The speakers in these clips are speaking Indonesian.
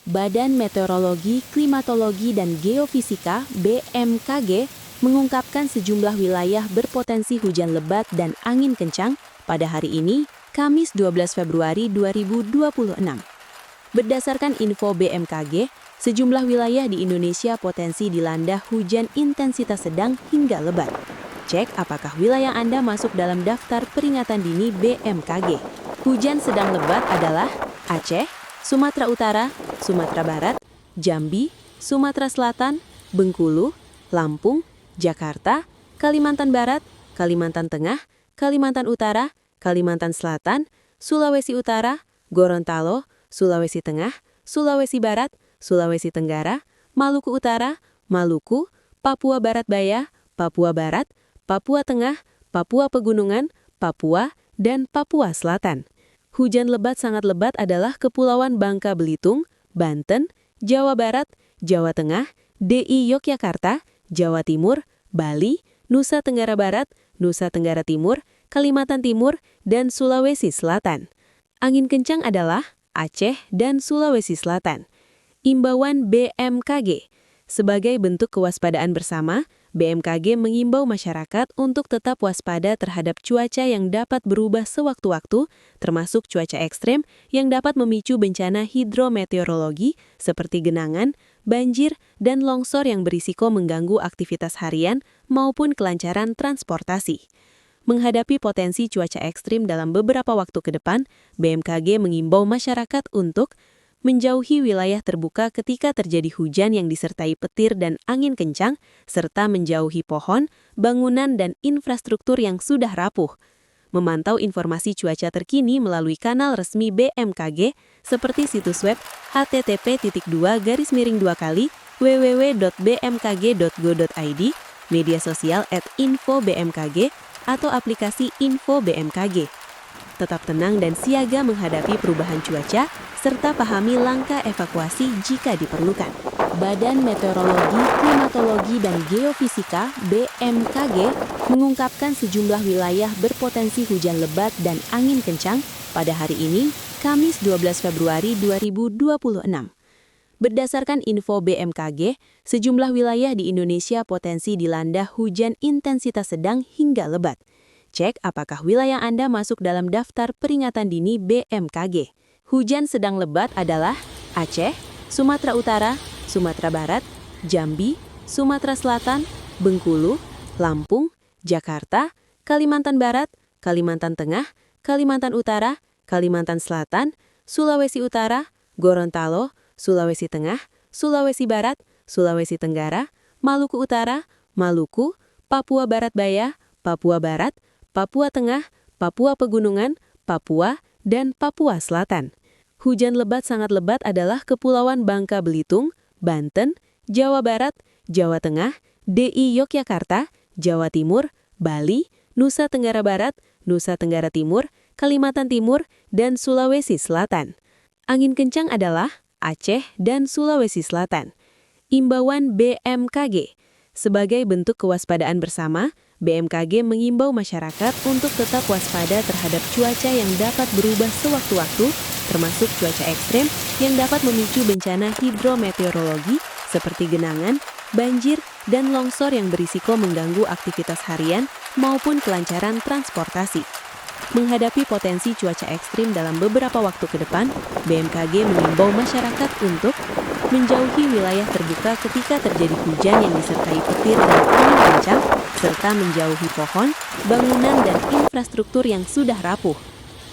Badan Meteorologi, Klimatologi, dan Geofisika (BMKG) mengungkapkan sejumlah wilayah berpotensi hujan lebat dan angin kencang pada hari ini, Kamis 12 Februari 2026. Berdasarkan info BMKG, sejumlah wilayah di Indonesia potensi dilanda hujan intensitas sedang hingga lebat. Cek apakah wilayah Anda masuk dalam daftar peringatan dini BMKG. Hujan sedang lebat adalah Aceh, Sumatera Utara, Sumatera Barat, Jambi, Sumatera Selatan, Bengkulu, Lampung, Jakarta, Kalimantan Barat, Kalimantan Tengah, Kalimantan Utara, Kalimantan Selatan, Sulawesi Utara, Gorontalo, Sulawesi Tengah, Sulawesi Barat, Sulawesi Tenggara, Maluku Utara, Maluku, Papua Barat Daya, Papua Barat, Papua Tengah, Papua Pegunungan, Papua, dan Papua Selatan. Hujan lebat sangat lebat adalah Kepulauan Bangka Belitung, Banten, Jawa Barat, Jawa Tengah, DI Yogyakarta, Jawa Timur, Bali, Nusa Tenggara Barat, Nusa Tenggara Timur, Kalimantan Timur, dan Sulawesi Selatan. Angin kencang adalah Aceh dan Sulawesi Selatan. Imbauan BMKG. Sebagai bentuk kewaspadaan bersama, BMKG mengimbau masyarakat untuk tetap waspada terhadap cuaca yang dapat berubah sewaktu-waktu, termasuk cuaca ekstrem yang dapat memicu bencana hidrometeorologi seperti genangan, banjir, dan longsor yang berisiko mengganggu aktivitas harian maupun kelancaran transportasi. Menghadapi potensi cuaca ekstrim dalam beberapa waktu ke depan, BMKG mengimbau masyarakat untuk menjauhi wilayah terbuka ketika terjadi hujan yang disertai petir dan angin kencang, serta menjauhi pohon, bangunan, dan infrastruktur yang sudah rapuh. Memantau informasi cuaca terkini melalui kanal resmi BMKG seperti situs web http://www.bmkg.go.id, media sosial @info-bmkg, atau aplikasi Info BMKG. Tetap tenang dan siaga menghadapi perubahan cuaca, serta pahami langkah evakuasi jika diperlukan. Badan Meteorologi, Klimatologi, dan Geofisika (BMKG) mengungkapkan sejumlah wilayah berpotensi hujan lebat dan angin kencang pada hari ini, Kamis 12 Februari 2026. Berdasarkan info BMKG, sejumlah wilayah di Indonesia potensi dilanda hujan intensitas sedang hingga lebat. Cek apakah wilayah Anda masuk dalam daftar peringatan dini BMKG. Hujan sedang lebat adalah Aceh, Sumatera Utara, Sumatera Barat, Jambi, Sumatera Selatan, Bengkulu, Lampung, Jakarta, Kalimantan Barat, Kalimantan Tengah, Kalimantan Utara, Kalimantan Selatan, Sulawesi Utara, Gorontalo, Sulawesi Tengah, Sulawesi Barat, Sulawesi Tenggara, Maluku Utara, Maluku, Papua Barat Daya, Papua Barat, Papua Tengah, Papua Pegunungan, Papua, dan Papua Selatan. Hujan lebat sangat lebat adalah Kepulauan Bangka Belitung, Banten, Jawa Barat, Jawa Tengah, DI Yogyakarta, Jawa Timur, Bali, Nusa Tenggara Barat, Nusa Tenggara Timur, Kalimantan Timur, dan Sulawesi Selatan. Angin kencang adalah Aceh dan Sulawesi Selatan. Imbauan BMKG. Sebagai bentuk kewaspadaan bersama, BMKG mengimbau masyarakat untuk tetap waspada terhadap cuaca yang dapat berubah sewaktu-waktu, termasuk cuaca ekstrem yang dapat memicu bencana hidrometeorologi seperti genangan, banjir, dan longsor yang berisiko mengganggu aktivitas harian maupun kelancaran transportasi. Menghadapi potensi cuaca ekstrim dalam beberapa waktu ke depan, BMKG mengimbau masyarakat untuk menjauhi wilayah terbuka ketika terjadi hujan yang disertai petir dan angin kencang, serta menjauhi pohon, bangunan, dan infrastruktur yang sudah rapuh.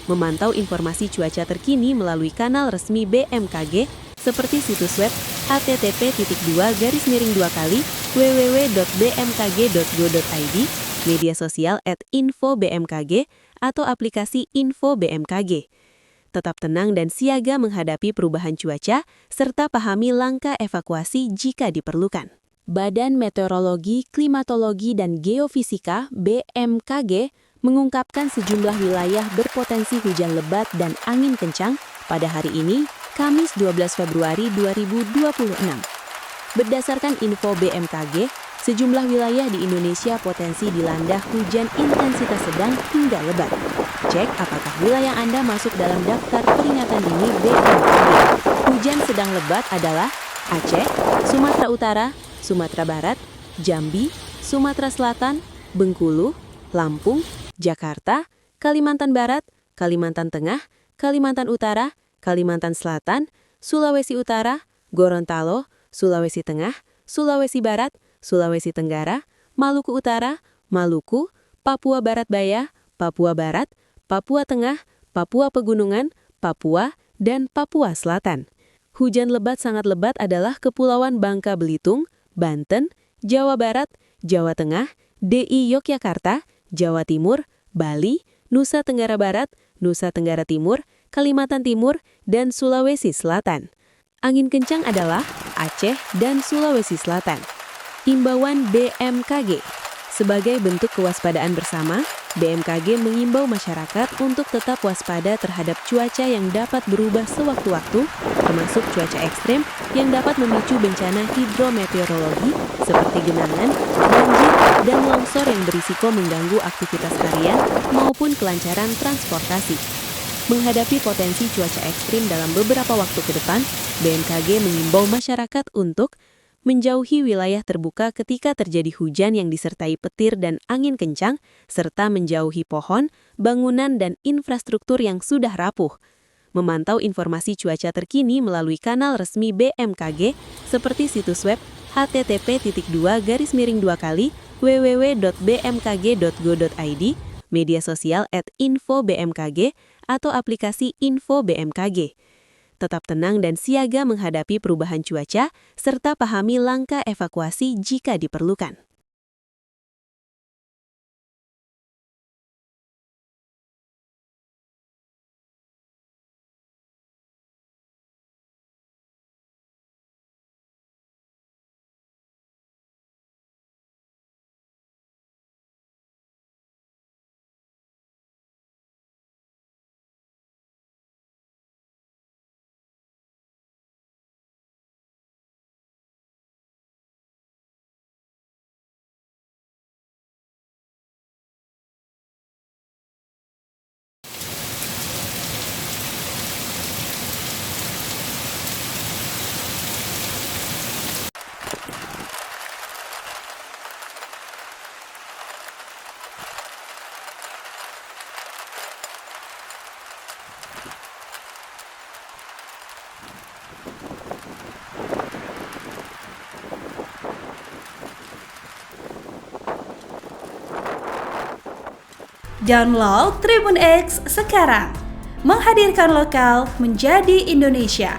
Memantau informasi cuaca terkini melalui kanal resmi BMKG seperti situs web http://www.bmkg.go.id, media sosial @info-bmkg, atau aplikasi Info BMKG. Tetap tenang dan siaga menghadapi perubahan cuaca, serta pahami langkah evakuasi jika diperlukan. Badan Meteorologi, Klimatologi, dan Geofisika (BMKG) mengungkapkan sejumlah wilayah berpotensi hujan lebat dan angin kencang pada hari ini, Kamis 12 Februari 2026. Berdasarkan info BMKG, sejumlah wilayah di Indonesia potensi dilanda hujan intensitas sedang hingga lebat. Cek apakah wilayah Anda masuk dalam daftar peringatan dini BMKG. Hujan sedang lebat adalah Aceh, Sumatera Utara, Sumatera Barat, Jambi, Sumatera Selatan, Bengkulu, Lampung, Jakarta, Kalimantan Barat, Kalimantan Tengah, Kalimantan Utara, Kalimantan Selatan, Sulawesi Utara, Gorontalo, Sulawesi Tengah, Sulawesi Barat, Sulawesi Tenggara, Maluku Utara, Maluku, Papua Barat Daya, Papua Barat, Papua Tengah, Papua Pegunungan, Papua, dan Papua Selatan. Hujan lebat sangat lebat adalah Kepulauan Bangka Belitung, Banten, Jawa Barat, Jawa Tengah, DI Yogyakarta, Jawa Timur, Bali, Nusa Tenggara Barat, Nusa Tenggara Timur, Kalimantan Timur, dan Sulawesi Selatan. Angin kencang adalah Aceh dan Sulawesi Selatan. Imbauan BMKG. Sebagai bentuk kewaspadaan bersama, BMKG mengimbau masyarakat untuk tetap waspada terhadap cuaca yang dapat berubah sewaktu-waktu, termasuk cuaca ekstrem yang dapat memicu bencana hidrometeorologi seperti genangan, banjir, dan longsor yang berisiko mengganggu aktivitas harian maupun kelancaran transportasi. Menghadapi potensi cuaca ekstrim dalam beberapa waktu ke depan, BMKG mengimbau masyarakat untuk menjauhi wilayah terbuka ketika terjadi hujan yang disertai petir dan angin kencang, serta menjauhi pohon, bangunan, dan infrastruktur yang sudah rapuh. Memantau informasi cuaca terkini melalui kanal resmi BMKG seperti situs web http://www.bmkg.go.id, media sosial @info-bmkg, atau aplikasi Info BMKG. Tetap tenang dan siaga menghadapi perubahan cuaca, serta pahami langkah evakuasi jika diperlukan. Download Tribun X sekarang, menghadirkan lokal menjadi Indonesia.